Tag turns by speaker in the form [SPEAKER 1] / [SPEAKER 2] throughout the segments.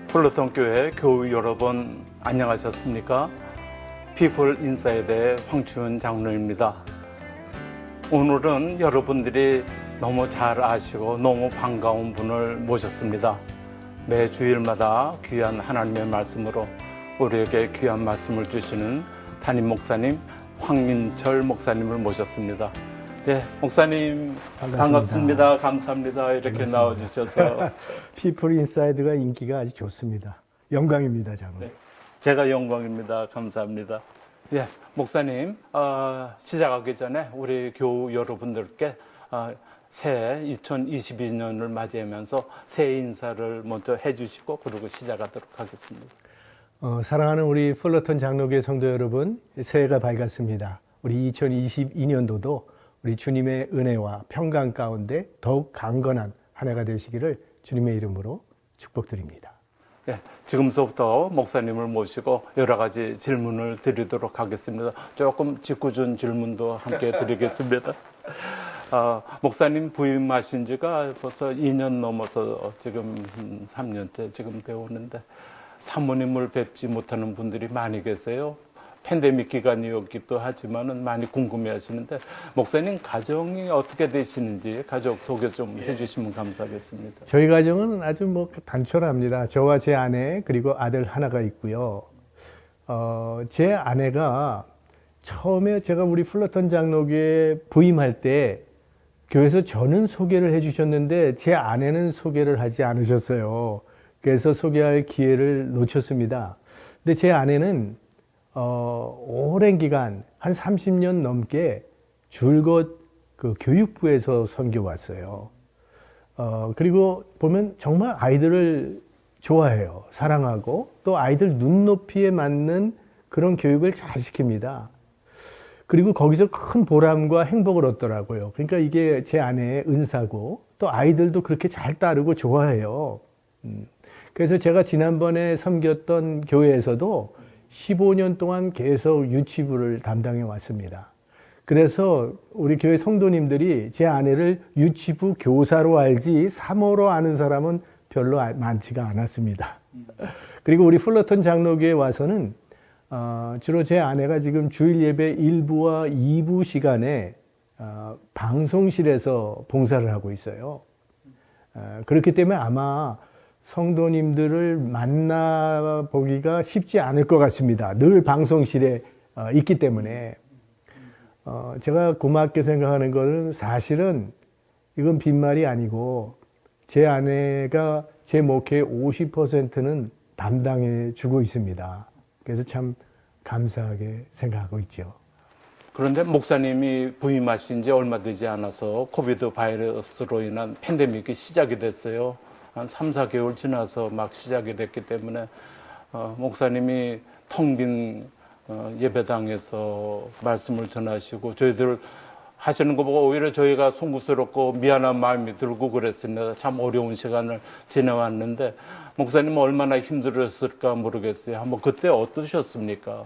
[SPEAKER 1] 플러톤 교회 교우 여러분 안녕하셨습니까? 피플 인사이드의 황춘 장로입니다. 오늘은 여러분들이 너무 잘 아시고 너무 반가운 분을 모셨습니다. 매 주일마다 귀한 하나님의 말씀으로 우리에게 귀한 말씀을 주시는 담임 목사님 황민철 목사님을 모셨습니다. 네, 목사님 반갑습니다. 감사합니다. 이렇게 반갑습니다. 나와주셔서.
[SPEAKER 2] 피플 인사이드가 인기가 아주 좋습니다. 영광입니다, 장로.
[SPEAKER 1] 네, 제가 영광입니다. 감사합니다. 예, 목사님 시작하기 전에 우리 교우 여러분들께 새해 2022년을 맞이하면서 새해 인사를 먼저 해주시고 그리고 시작하도록 하겠습니다.
[SPEAKER 2] 사랑하는 우리 플러톤 장로교회 성도 여러분, 새해가 밝았습니다. 우리 2022년도도 우리 주님의 은혜와 평강 가운데 더욱 강건한 한 해가 되시기를 주님의 이름으로 축복드립니다.
[SPEAKER 1] 네, 지금서부터 목사님을 모시고 여러 가지 질문을 드리도록 하겠습니다. 조금 짓궂은 질문도 함께 드리겠습니다. 목사님 부임하신 지가 벌써 2년 넘어서 지금 3년째 지금 되었는데 사모님을 뵙지 못하는 분들이 많이 계세요. 팬데믹 기간이었기도 하지만은 많이 궁금해 하시는데 목사님 가정이 어떻게 되시는지 가족 소개 좀 해주시면 감사하겠습니다.
[SPEAKER 2] 저희 가정은 아주 단촐합니다. 저와 제 아내 그리고 아들 하나가 있고요. 제 아내가 처음에 제가 우리 플러톤 장로교에 부임할 때 교회에서 저는 소개를 해주셨는데 제 아내는 소개를 하지 않으셨어요. 그래서 소개할 기회를 놓쳤습니다. 근데 제 아내는 오랜 기간 한 30년 넘게 줄곧 그 교육부에서 선교 왔어요. 그리고 보면 정말 아이들을 좋아해요. 사랑하고 또 아이들 눈높이에 맞는 그런 교육을 잘 시킵니다. 그리고 거기서 큰 보람과 행복을 얻더라고요. 그러니까 이게 제 아내의 은사고 또 아이들도 그렇게 잘 따르고 좋아해요. 그래서 제가 지난번에 섬겼던 교회에서도 15년 동안 계속 유치부를 담당해 왔습니다. 그래서 우리 교회 성도님들이 제 아내를 유치부 교사로 알지 사모로 아는 사람은 별로 많지가 않았습니다. 그리고 우리 플러톤 장로교에 와서는 주로 제 아내가 지금 주일 예배 1부와 2부 시간에 방송실에서 봉사를 하고 있어요. 그렇기 때문에 아마 성도님들을 만나보기가 쉽지 않을 것 같습니다. 늘 방송실에 있기 때문에. 제가 고맙게 생각하는 것은 사실은 이건 빈말이 아니고 제 아내가 제 목회의 50%는 담당해 주고 있습니다. 그래서 참 감사하게 생각하고 있죠.
[SPEAKER 1] 그런데 목사님이 부임하신 지 얼마 되지 않아서 코비드 바이러스로 인한 팬데믹이 시작이 됐어요. 한 3, 4개월 지나서 막 시작이 됐기 때문에 목사님이 텅 빈 예배당에서 말씀을 전하시고 저희들 하시는 거 보고 오히려 저희가 송구스럽고 미안한 마음이 들고 그랬습니다. 참 어려운 시간을 지내왔는데 목사님은 얼마나 힘들었을까 모르겠어요. 한번 그때 어떠셨습니까?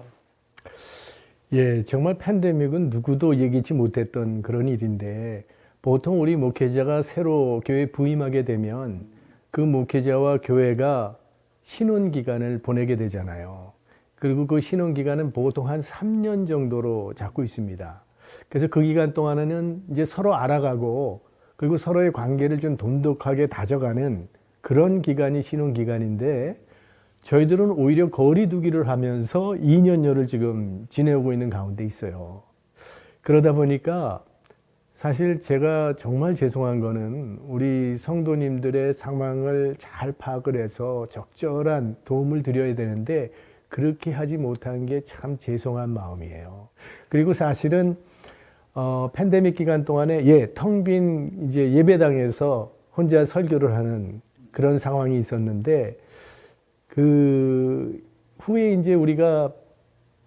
[SPEAKER 2] 예, 정말 팬데믹은 누구도 예기치 못했던 그런 일인데 보통 우리 목회자가 새로 교회에 부임하게 되면 그 목회자와 교회가 신혼기간을 보내게 되잖아요. 그리고 그 신혼기간은 보통 한 3년 정도로 잡고 있습니다. 그래서 그 기간 동안에는 이제 서로 알아가고 그리고 서로의 관계를 좀 돈독하게 다져가는 그런 기간이 신혼기간인데 저희들은 오히려 거리두기를 하면서 2년여를 지금 지내오고 있는 가운데 있어요. 그러다 보니까 사실 제가 정말 죄송한 거는 우리 성도님들의 상황을 잘 파악을 해서 적절한 도움을 드려야 되는데 그렇게 하지 못한 게 참 죄송한 마음이에요. 그리고 사실은 팬데믹 기간 동안에 텅 빈 이제 예배당에서 혼자 설교를 하는 그런 상황이 있었는데 그 후에 이제 우리가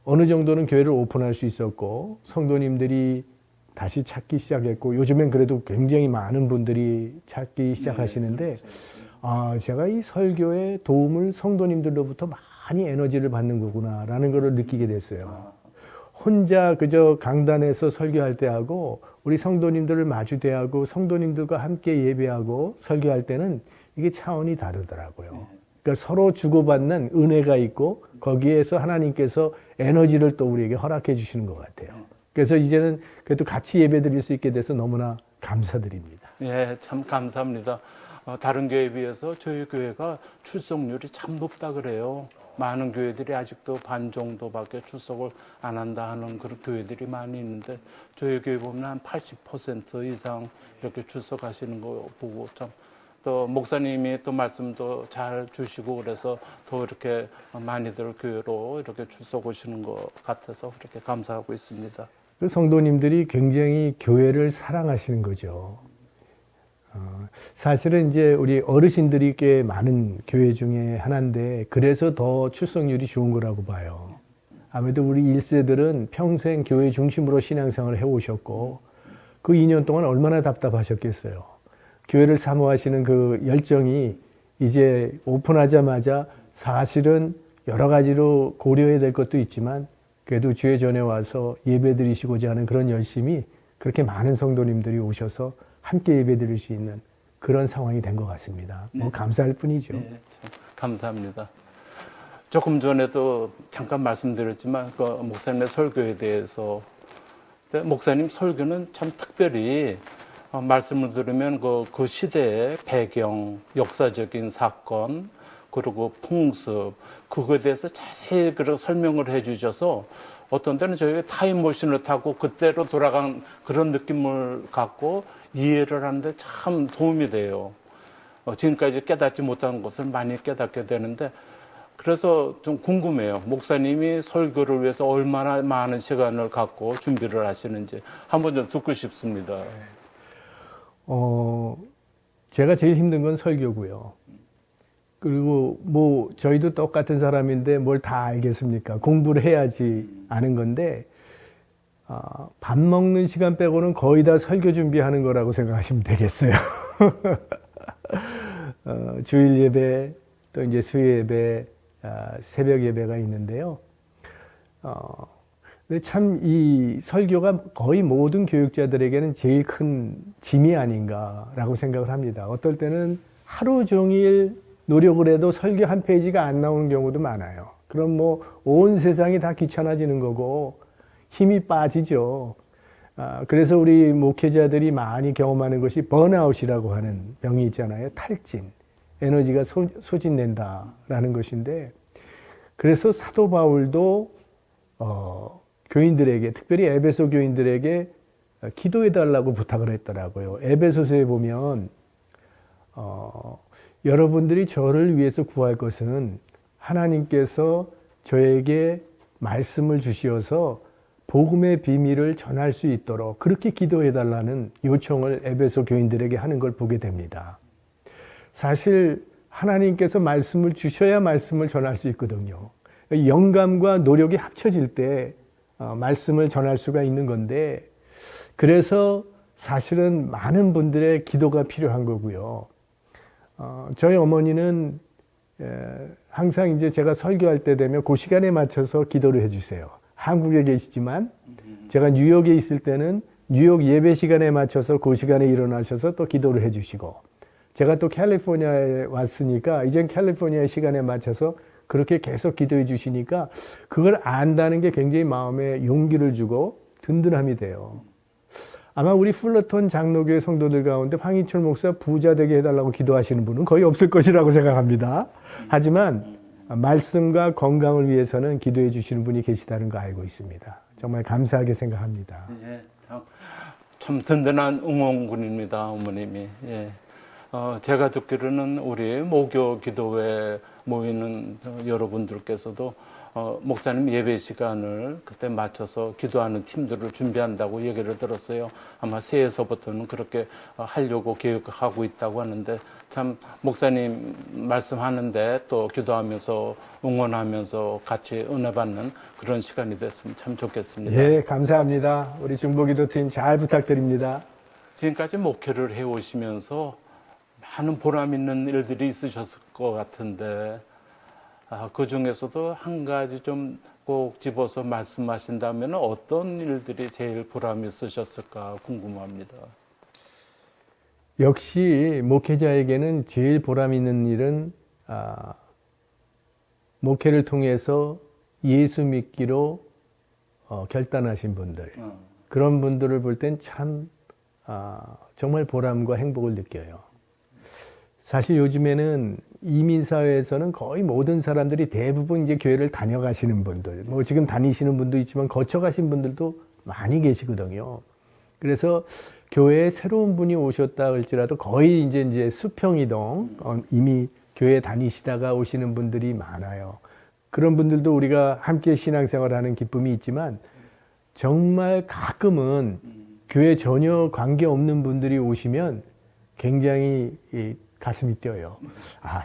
[SPEAKER 2] 어느 정도는 교회를 오픈할 수 있었고 성도님들이 다시 찾기 시작했고 요즘엔 그래도 굉장히 많은 분들이 찾기 시작하시는데 제가 이 설교의 도움을 성도님들로부터 많이 에너지를 받는 거구나라는 걸 느끼게 됐어요. 혼자 그저 강단에서 설교할 때하고 우리 성도님들을 마주 대하고 성도님들과 함께 예배하고 설교할 때는 이게 차원이 다르더라고요. 그러니까 서로 주고받는 은혜가 있고 거기에서 하나님께서 에너지를 또 우리에게 허락해 주시는 것 같아요. 그래서 이제는 그래도 같이 예배 드릴 수 있게 돼서 너무나 감사드립니다.
[SPEAKER 1] 예, 참 감사합니다. 다른 교회에 비해서 저희 교회가 출석률이 참 높다 그래요. 많은 교회들이 아직도 반 정도밖에 출석을 안 한다 하는 그런 교회들이 많이 있는데 저희 교회 보면 한 80% 이상 이렇게 출석하시는 거 보고 참 또 목사님이 또 말씀도 잘 주시고 그래서 더 이렇게 많이들 교회로 이렇게 출석 오시는 것 같아서 그렇게 감사하고 있습니다.
[SPEAKER 2] 그 성도님들이 굉장히 교회를 사랑하시는 거죠. 사실은 이제 우리 어르신들이 꽤 많은 교회 중에 하나인데 그래서 더 출석률이 좋은 거라고 봐요. 아무래도 우리 1세들은 평생 교회 중심으로 신앙생활을 해오셨고 그 2년 동안 얼마나 답답하셨겠어요. 교회를 사모하시는 그 열정이 이제 오픈하자마자 사실은 여러 가지로 고려해야 될 것도 있지만 그래도 주의 전에 와서 예배 드리시고자 하는 그런 열심이 그렇게 많은 성도님들이 오셔서 함께 예배 드릴 수 있는 그런 상황이 된 것 같습니다. 뭐 감사할 뿐이죠.
[SPEAKER 1] 네, 참 감사합니다. 조금 전에도 잠깐 말씀드렸지만 그 목사님의 설교에 대해서 목사님 설교는 참 특별히 말씀을 들으면 그 시대의 배경, 역사적인 사건, 그리고 풍습, 그거에 대해서 자세히 설명을 해 주셔서 어떤 때는 저희가 타임머신을 타고 그때로 돌아간 그런 느낌을 갖고 이해를 하는데 참 도움이 돼요. 지금까지 깨닫지 못한 것을 많이 깨닫게 되는데 그래서 좀 궁금해요. 목사님이 설교를 위해서 얼마나 많은 시간을 갖고 준비를 하시는지 한번 좀 듣고 싶습니다.
[SPEAKER 2] 제가 제일 힘든 건 설교고요. 그리고 뭐 저희도 똑같은 사람인데 뭘 다 알겠습니까? 공부를 해야지 아는 건데 밥 먹는 시간 빼고는 거의 다 설교 준비하는 거라고 생각하시면 되겠어요. 주일 예배 또 이제 수요 예배, 새벽 예배가 있는데요. 근데 참 이 설교가 거의 모든 교육자들에게는 제일 큰 짐이 아닌가라고 생각을 합니다. 어떨 때는 하루 종일 노력을 해도 설교 한 페이지가 안 나오는 경우도 많아요. 그럼 뭐 온 세상이 다 귀찮아지는 거고 힘이 빠지죠. 그래서 우리 목회자들이 많이 경험하는 것이 번아웃이라고 하는 병이 있잖아요. 탈진, 에너지가 소진된다라는 것인데 그래서 사도 바울도 교인들에게 특별히 에베소 교인들에게 기도해 달라고 부탁을 했더라고요. 에베소서에 보면 여러분들이 저를 위해서 구할 것은 하나님께서 저에게 말씀을 주시어서 복음의 비밀을 전할 수 있도록 그렇게 기도해 달라는 요청을 에베소 교인들에게 하는 걸 보게 됩니다. 사실 하나님께서 말씀을 주셔야 말씀을 전할 수 있거든요. 영감과 노력이 합쳐질 때 말씀을 전할 수가 있는 건데 그래서 사실은 많은 분들의 기도가 필요한 거고요. 저희 어머니는 항상 이제 제가 설교할 때 되면 그 시간에 맞춰서 기도를 해주세요. 한국에 계시지만 제가 뉴욕에 있을 때는 뉴욕 예배 시간에 맞춰서 그 시간에 일어나셔서 또 기도를 해주시고 제가 또 캘리포니아에 왔으니까 이젠 캘리포니아 시간에 맞춰서 그렇게 계속 기도해 주시니까 그걸 안다는 게 굉장히 마음에 용기를 주고 든든함이 돼요. 아마 우리 풀러턴 장로교회 성도들 가운데 황희철 목사 부자 되게 해달라고 기도하시는 분은 거의 없을 것이라고 생각합니다. 하지만 말씀과 건강을 위해서는 기도해 주시는 분이 계시다는 거 알고 있습니다. 정말 감사하게 생각합니다.
[SPEAKER 1] 예, 참 든든한 응원군입니다, 어머님이. 예. 제가 듣기로는 우리 모교 기도회 모이는 여러분들께서도 목사님 예배 시간을 그때 맞춰서 기도하는 팀들을 준비한다고 얘기를 들었어요. 아마 새해서부터는 그렇게 하려고 계획하고 있다고 하는데 참 목사님 말씀하는데 또 기도하면서 응원하면서 같이 은혜 받는 그런 시간이 됐으면 참 좋겠습니다.
[SPEAKER 2] 예, 감사합니다. 우리 중보기도팀 잘 부탁드립니다.
[SPEAKER 1] 지금까지 목회를 해오시면서 많은 보람 있는 일들이 있으셨을 것 같은데 그 중에서도 한 가지 좀 꼭 집어서 말씀하신다면 어떤 일들이 제일 보람 있으셨을까 궁금합니다.
[SPEAKER 2] 역시 목회자에게는 제일 보람 있는 일은 목회를 통해서 예수 믿기로 결단하신 분들, 그런 분들을 볼 땐 참 정말 보람과 행복을 느껴요. 사실 요즘에는 이민사회에서는 거의 모든 사람들이 대부분 이제 교회를 다녀가시는 분들, 뭐 지금 다니시는 분도 있지만 거쳐가신 분들도 많이 계시거든요. 그래서 교회에 새로운 분이 오셨다 할지라도 거의 이제 수평이동, 이미 교회 다니시다가 오시는 분들이 많아요. 그런 분들도 우리가 함께 신앙생활을 하는 기쁨이 있지만 정말 가끔은 교회 전혀 관계없는 분들이 오시면 굉장히 가슴이 뛰어요.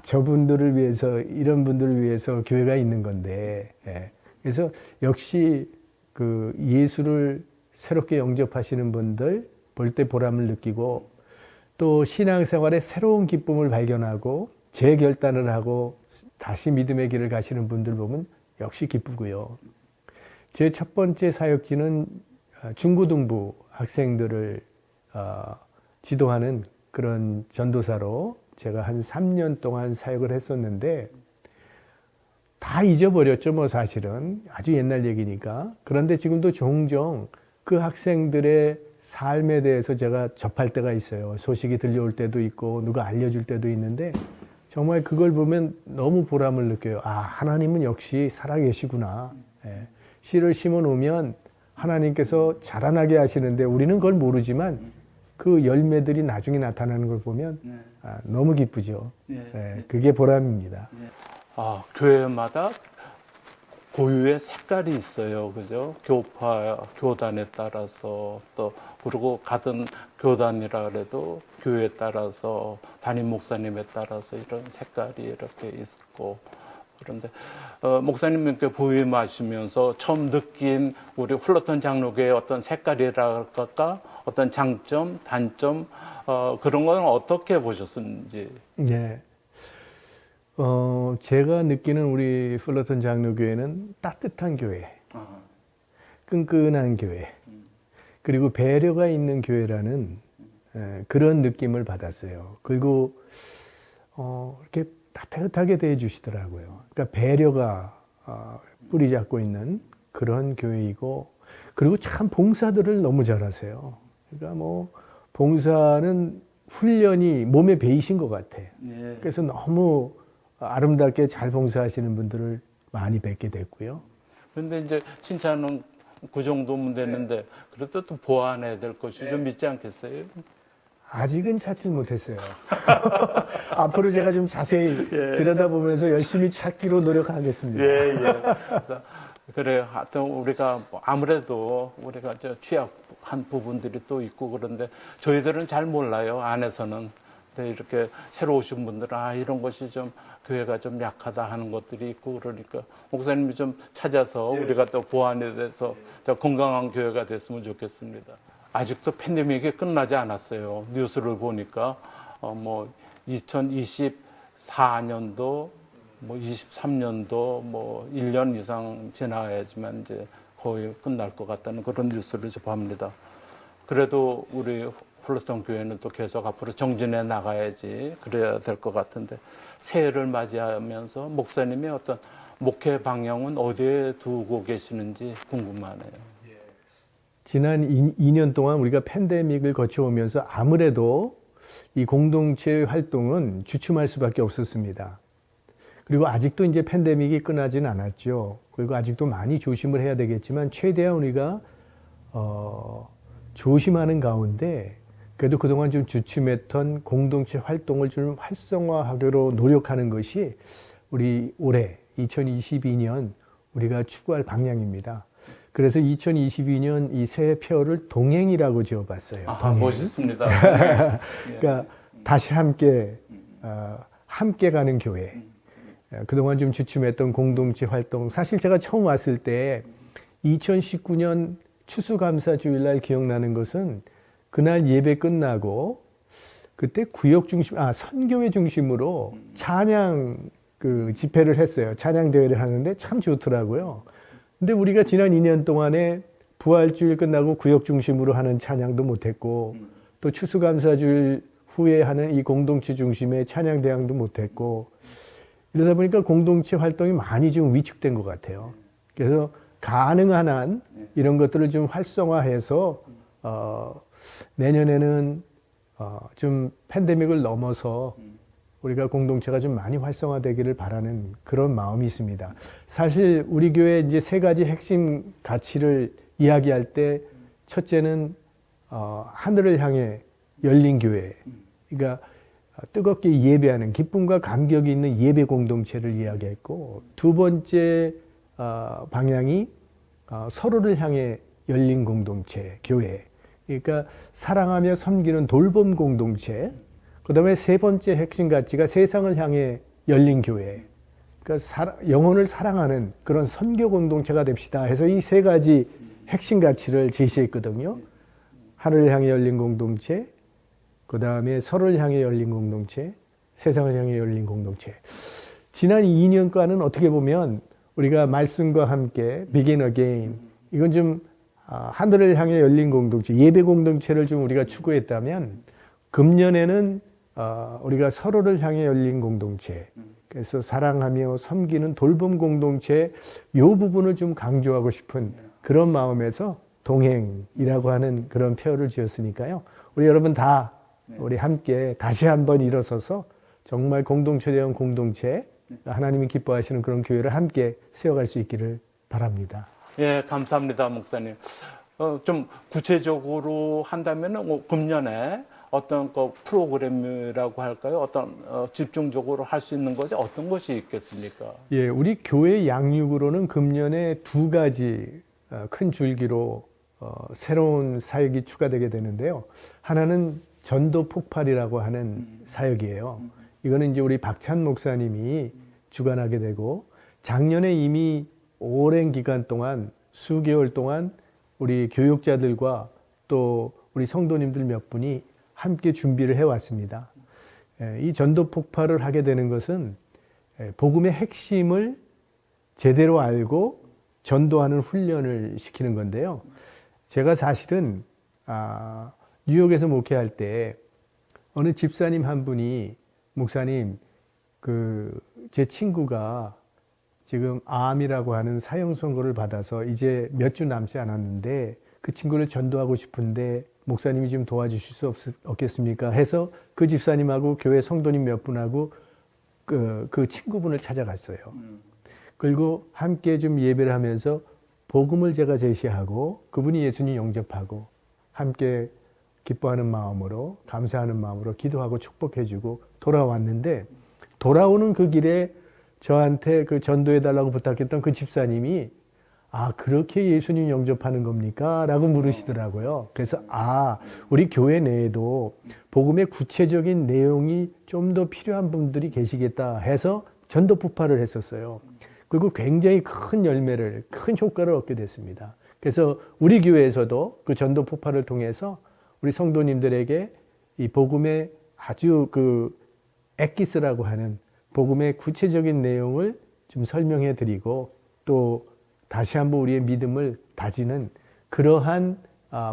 [SPEAKER 2] 저분들을 위해서, 이런 분들을 위해서 교회가 있는 건데. 예. 그래서 역시 그 예수를 새롭게 영접하시는 분들 볼 때 보람을 느끼고, 또 신앙생활에 새로운 기쁨을 발견하고 재결단을 하고 다시 믿음의 길을 가시는 분들 보면 역시 기쁘고요. 제 첫 번째 사역지는 중고등부 학생들을 지도하는 그런 전도사로 제가 한 3년 동안 사역을 했었는데, 다 잊어버렸죠, 뭐 사실은. 아주 옛날 얘기니까. 그런데 지금도 종종 그 학생들의 삶에 대해서 제가 접할 때가 있어요. 소식이 들려올 때도 있고 누가 알려줄 때도 있는데, 정말 그걸 보면 너무 보람을 느껴요. 하나님은 역시 살아계시구나. 예. 씨를 심어 놓으면 하나님께서 자라나게 하시는데 우리는 그걸 모르지만 그 열매들이 나중에 나타나는 걸 보면 너무 기쁘죠. 예. 그게 보람입니다.
[SPEAKER 1] 교회마다 고유의 색깔이 있어요. 그죠? 교파, 교단에 따라서 또, 그리고 같은 교단이라 그래도 교회에 따라서, 담임 목사님에 따라서 이런 색깔이 이렇게 있고, 그런데, 목사님께 부임하시면서 처음 느낀 우리 플러턴 장로교의 어떤 색깔이랄까, 어떤 장점, 단점, 그런 건 어떻게 보셨는지.
[SPEAKER 2] 네. 제가 느끼는 우리 플러턴 장로교회는 따뜻한 교회, 끈끈한 교회, 그리고 배려가 있는 교회라는 그런 느낌을 받았어요. 그리고 이렇게 따뜻하게 대해주시더라고요. 그러니까 배려가 뿌리 잡고 있는 그런 교회이고, 그리고 참 봉사들을 너무 잘하세요. 그러니까 뭐 봉사는 훈련이 몸에 배이신 것 같아. 그래서 너무 아름답게 잘 봉사하시는 분들을 많이 뵙게 됐고요.
[SPEAKER 1] 그런데 이제 칭찬은 그 정도면 되는데, 그래도 또 보완해야 될 것이 좀 있지 않겠어요?
[SPEAKER 2] 아직은 찾지 못했어요. 앞으로 제가 좀 자세히 들여다보면서 열심히 찾기로 노력하겠습니다.
[SPEAKER 1] 그래서 그래요. 하여튼 우리가 아무래도 우리가 취약한 부분들이 또 있고, 그런데 저희들은 잘 몰라요, 안에서는. 근데 이렇게 새로 오신 분들은 이런 것이 좀 교회가 좀 약하다 하는 것들이 있고, 그러니까 목사님이 좀 찾아서 우리가 또 보완이 돼서 더 건강한 교회가 됐으면 좋겠습니다. 아직도 팬데믹이 끝나지 않았어요. 뉴스를 보니까 뭐 2024년도 뭐 23년도 뭐 1년 이상 지나야지만 이제 거의 끝날 것 같다는 그런 뉴스를 접합니다. 그래도 우리 플러턴 교회는 또 계속 앞으로 정진해 나가야지 그래야 될 것 같은데, 새해를 맞이하면서 목사님의 어떤 목회 방향은 어디에 두고 계시는지 궁금하네요.
[SPEAKER 2] 지난 2년 동안 우리가 팬데믹을 거쳐오면서 아무래도 이 공동체 활동은 주춤할 수밖에 없었습니다. 그리고 아직도 이제 팬데믹이 끝나진 않았죠. 그리고 아직도 많이 조심을 해야 되겠지만 최대한 우리가 조심하는 가운데 그래도 그동안 좀 주춤했던 공동체 활동을 좀 활성화하도록 노력하는 것이 우리 올해 2022년 우리가 추구할 방향입니다. 그래서 2022년 이 새해표를 동행이라고 지어봤어요. 동행.
[SPEAKER 1] 멋있습니다.
[SPEAKER 2] 그러니까 다시 함께 가는 교회. 그동안 좀 주춤했던 공동체 활동. 사실 제가 처음 왔을 때 2019년 추수감사주일날 기억나는 것은 그날 예배 끝나고 그때 구역 중심, 선교회 중심으로 찬양 집회를 했어요. 찬양 대회를 하는데 참 좋더라고요. 근데 우리가 지난 2년 동안에 부활주일 끝나고 구역 중심으로 하는 찬양도 못했고, 또 추수감사주일 후에 하는 이 공동체 중심의 찬양 대항도 못했고, 이러다 보니까 공동체 활동이 많이 좀 위축된 것 같아요. 그래서 가능한 한 이런 것들을 좀 활성화해서 내년에는 좀 팬데믹을 넘어서 우리가 공동체가 좀 많이 활성화되기를 바라는 그런 마음이 있습니다. 사실 우리 교회 이제 세 가지 핵심 가치를 이야기할 때 첫째는 하늘을 향해 열린 교회, 그러니까 뜨겁게 예배하는 기쁨과 감격이 있는 예배 공동체를 이야기했고, 두 번째 방향이 서로를 향해 열린 공동체, 교회, 그러니까 사랑하며 섬기는 돌봄 공동체. 그 다음에 세 번째 핵심 가치가 세상을 향해 열린 교회, 그러니까 영혼을 사랑하는 그런 선교 공동체가 됩시다 해서 이 세 가지 핵심 가치를 제시했거든요. 하늘을 향해 열린 공동체, 그 다음에 서로를 향해 열린 공동체, 세상을 향해 열린 공동체. 지난 2년간은 어떻게 보면 우리가 말씀과 함께 begin again, 이건 좀 하늘을 향해 열린 공동체, 예배 공동체를 좀 우리가 추구했다면, 금년에는 우리가 서로를 향해 열린 공동체, 그래서 사랑하며 섬기는 돌봄 공동체, 이 부분을 좀 강조하고 싶은 그런 마음에서 동행이라고 하는 그런 표현을 지었으니까요. 우리 여러분 다 우리 함께 다시 한번 일어서서 정말 공동체대원 공동체, 하나님이 기뻐하시는 그런 교회를 함께 세워갈 수 있기를 바랍니다.
[SPEAKER 1] 예, 감사합니다, 목사님. 좀 구체적으로 한다면 금년에 어떤 프로그램이라고 할까요? 어떤 집중적으로 할 수 있는 것이 어떤 것이 있겠습니까?
[SPEAKER 2] 예, 우리 교회 양육으로는 금년에 두 가지 큰 줄기로 새로운 사역이 추가되게 되는데요. 하나는 전도 폭발이라고 하는 사역이에요. 이거는 이제 우리 박찬 목사님이 주관하게 되고, 작년에 이미 오랜 기간 동안 수개월 동안 우리 교육자들과 또 우리 성도님들 몇 분이 함께 준비를 해왔습니다. 이 전도 폭발을 하게 되는 것은 복음의 핵심을 제대로 알고 전도하는 훈련을 시키는 건데요. 제가 사실은 뉴욕에서 목회할 때 어느 집사님 한 분이, 목사님, 제 친구가 지금 암이라고 하는 사형 선고를 받아서 이제 몇 주 남지 않았는데 그 친구를 전도하고 싶은데 목사님이 좀 도와주실 수 없겠습니까? 해서 그 집사님하고 교회 성도님 몇 분하고 그 친구분을 찾아갔어요. 그리고 함께 좀 예배를 하면서 복음을 제가 제시하고 그분이 예수님 영접하고 함께 기뻐하는 마음으로, 감사하는 마음으로 기도하고 축복해주고 돌아왔는데, 돌아오는 그 길에 저한테 그 전도해달라고 부탁했던 그 집사님이 그렇게 예수님 영접하는 겁니까? 라고 물으시더라고요. 그래서 우리 교회 내에도 복음의 구체적인 내용이 좀 더 필요한 분들이 계시겠다 해서 전도 폭발을 했었어요. 그리고 굉장히 큰 열매를, 큰 효과를 얻게 됐습니다. 그래서 우리 교회에서도 그 전도 폭발을 통해서 우리 성도님들에게 이 복음의 아주 엑기스라고 하는 복음의 구체적인 내용을 좀 설명해 드리고, 또 다시 한번 우리의 믿음을 다지는 그러한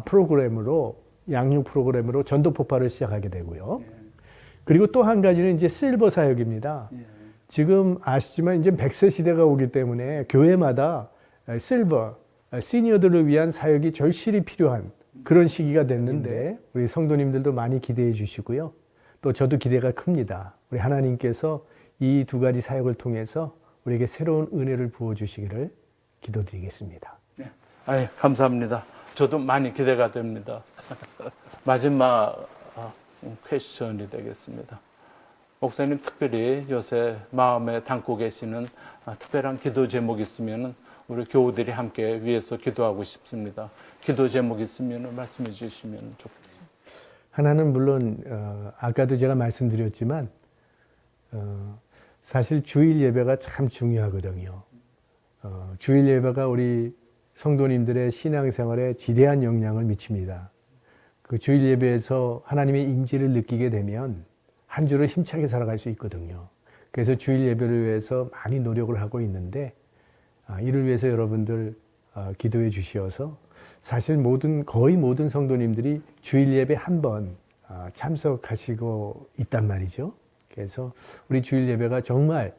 [SPEAKER 2] 프로그램으로, 양육 프로그램으로 전도 폭발을 시작하게 되고요. 그리고 또 한 가지는 이제 실버 사역입니다. 지금 아시지만 이제 100세 시대가 오기 때문에 교회마다 실버, 시니어들을 위한 사역이 절실히 필요한 그런 시기가 됐는데, 우리 성도님들도 많이 기대해 주시고요. 또 저도 기대가 큽니다. 우리 하나님께서 이 두 가지 사역을 통해서 우리에게 새로운 은혜를 부어주시기를 기도드리겠습니다.
[SPEAKER 1] 네. 감사합니다. 저도 많이 기대가 됩니다. 마지막 퀘스천이 되겠습니다. 목사님, 특별히 요새 마음에 담고 계시는 특별한 기도 제목 있으면 우리 교우들이 함께 위해서 기도하고 싶습니다. 기도 제목 있으면 말씀해 주시면 좋겠습니다.
[SPEAKER 2] 하나는 물론 아까도 제가 말씀드렸지만 사실 주일 예배가 참 중요하거든요. 주일 예배가 우리 성도님들의 신앙생활에 지대한 영향을 미칩니다. 그 주일 예배에서 하나님의 임재를 느끼게 되면 한 주를 힘차게 살아갈 수 있거든요. 그래서 주일 예배를 위해서 많이 노력을 하고 있는데, 이를 위해서 여러분들 기도해 주시어서, 사실 거의 모든 성도님들이 주일 예배 한 번 참석하시고 있단 말이죠. 그래서 우리 주일 예배가 정말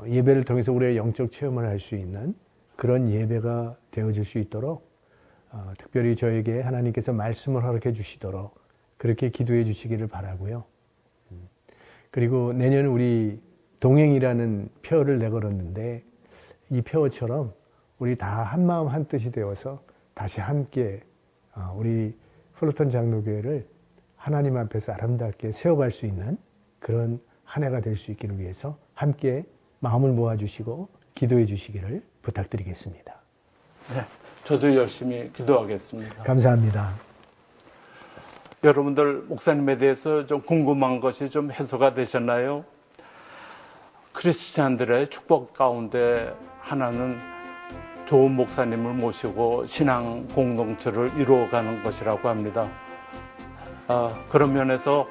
[SPEAKER 2] 예배를 통해서 우리의 영적 체험을 할 수 있는 그런 예배가 되어질 수 있도록 특별히 저에게 하나님께서 말씀을 허락해 주시도록 그렇게 기도해 주시기를 바라고요. 그리고 내년 우리 동행이라는 표어를 내걸었는데 이 표어처럼 우리 다 한마음 한뜻이 되어서 다시 함께 우리 플로턴 장로교회를 하나님 앞에서 아름답게 세워갈 수 있는 그런 한 해가 될 수 있기를 위해서 함께 마음을 모아주시고 기도해 주시기를 부탁드리겠습니다.
[SPEAKER 1] 네, 저도 열심히 기도하겠습니다.
[SPEAKER 2] 감사합니다.
[SPEAKER 1] 여러분들 목사님에 대해서 좀 궁금한 것이 좀 해소가 되셨나요? 크리스찬들의 축복 가운데 하나는 좋은 목사님을 모시고 신앙 공동체를 이루어가는 것이라고 합니다. 그런 면에서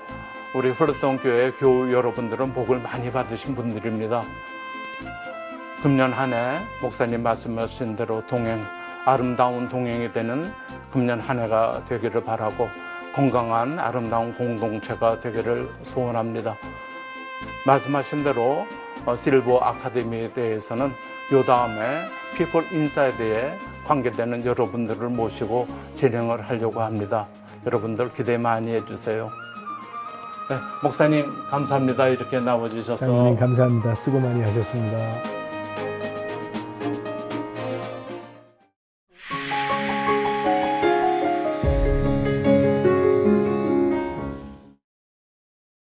[SPEAKER 1] 우리 플로턴 교회 교우 여러분들은 복을 많이 받으신 분들입니다. 금년 한 해 목사님 말씀하신 대로 아름다운 동행이 되는 금년 한 해가 되기를 바라고 건강한 아름다운 공동체가 되기를 소원합니다. 말씀하신 대로 실버 아카데미에 대해서는 요 다음에 피플 인사이드에 관계되는 여러분들을 모시고 진행을 하려고 합니다. 여러분들 기대 많이 해주세요. 네, 목사님 감사합니다. 이렇게 나와주셔서.
[SPEAKER 2] 장로님 감사합니다. 수고 많이 하셨습니다.